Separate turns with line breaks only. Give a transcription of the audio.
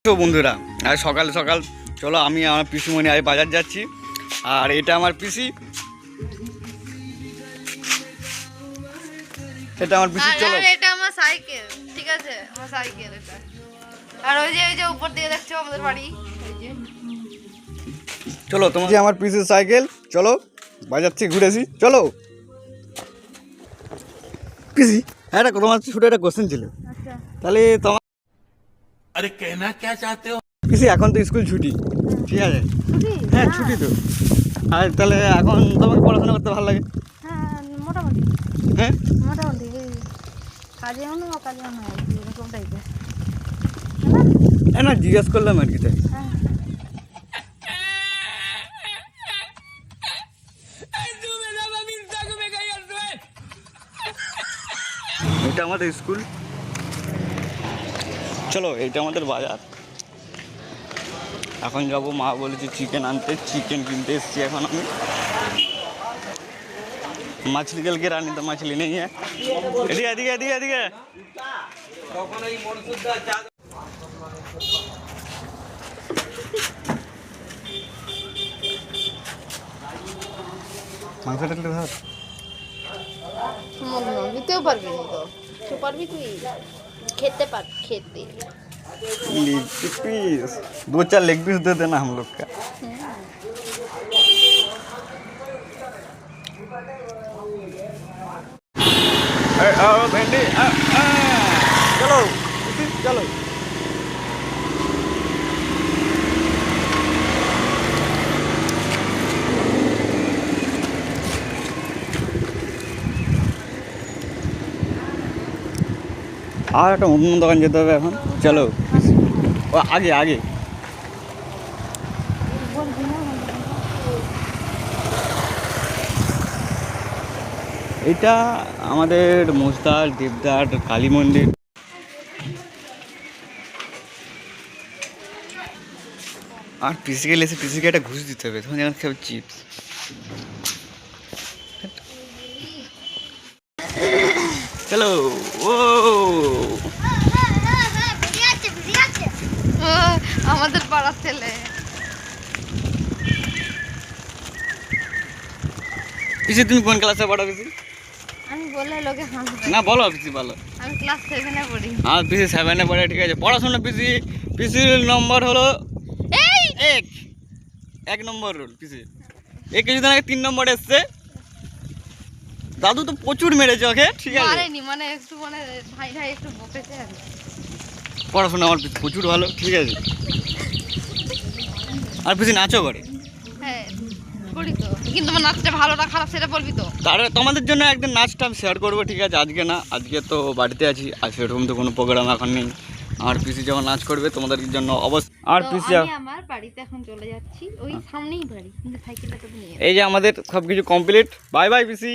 তো বন্ধুরা আজ সকাল সকাল চলো আমি আমার পিসিমণি আজ বাজার যাচ্ছি। আর এটা আমার পিসি, এটা আমার পিসি। চলো
এটা আমার সাইকেল, ঠিক আছে আমার সাইকেল এটা। আর ওই যে উপর দিয়ে দেখছো আমাদের বাড়ি, ওই যে
চলো তোমার আমার পিসির সাইকেল। চলো বাজার থেকে ঘুরেছি। চলো পিসি, হ্যাঁ এটা তোমার ছোটো একটা কোশ্চেন ছিল।
আচ্ছা
তাহলে তোমার
अरे कहना क्या चाहते हो?
পিসি এখন তো স্কুল ছুটি, ঠিক আছে?
ছুটি?
হ্যাঁ ছুটি তো। আর তাহলে এখন তোমাকে পড়াশোনা করতে ভালো লাগে?
হ্যাঁ মোটামুটি,
হ্যাঁ
মোটামুটি কাজে মনে হয় কাজে মনে হয় এরকম টাইপের।
না জিজ্ঞেস করলাম আর কি। তাই
হ্যাঁ
এটা আমাদের স্কুল। চলো এইটা আমাদের বাজার। এখন যাবো, মা বলেছে চিকেন আনতে, চিকেন কিনতে এসছি এখন আমি। मछली कल के रानी तो मछली नहीं है। एदिके एदिके एदिके एदिके মাংস টাকলে ধর
নিতেও পারবি না তো, তো পারবি তুই খেতে পার খেতে।
लेग पीस 2-4 लेग पीस दे देना हम लोग का। आओ भिंडी चलो चलो। আর একটা অন্য দোকান যেতে হবে এখন। চলো ও আগে আগে। এটা আমাদের মোস্তার দেবদার কালী মন্দির। আর পিসিকে এসে পিসিকে একটা ঘুষ দিতে হবে, তখন যেমন খাবে চিপস। চলো ও
আমাদের পাড়ার ছেলে।
পিসি তুমি কোন ক্লাসে পড়ো পিসি?
আমি বললে লোকে হাসবে
না বলো পিসি বলো।
আমি ক্লাস 7-এ পড়ি।
আমার পিসি 7-এ পড়ে, ঠিক আছে? পড়াশোনা পিসির নম্বর হলো এক নম্বর রোল পিসি। এই কিছুদিন আগে 3 নম্বর এসছে। দাদু তো প্রচুর মেরেছে ওকে, ঠিক আছে?
মারেনি, মানে একটু মানে ভাই ভাই একটু বকেছে আর কি।
পড়াশোনা আমার পিসি প্রচুর ভালো, ঠিক আছে? আর পিসি নাচও করে।
হ্যাঁ করি তো, কিন্তু আমার নাচটা ভালো না খারাপ সেটা বলবি তো।
তার তোমাদের জন্য একদিন নাচটা আমি শেয়ার করবো, ঠিক আছে? আজকে না, আজকে তো বাড়িতে আছি, আর সেরকম তো কোনো প্রোগ্রাম এখন নেই। আর পিসি যখন নাচ করবে তোমাদের জন্য অবশ্যই। আর
তো
পিসি
আমি আমার বাড়িতে এখন চলে যাচ্ছি, ওই সামনেই বাড়ি, কিন্তু সাইকেলটা তো নিয়ে।
এই যে আমাদের সব কিছু কমপ্লিট। বাই বাই পিসি।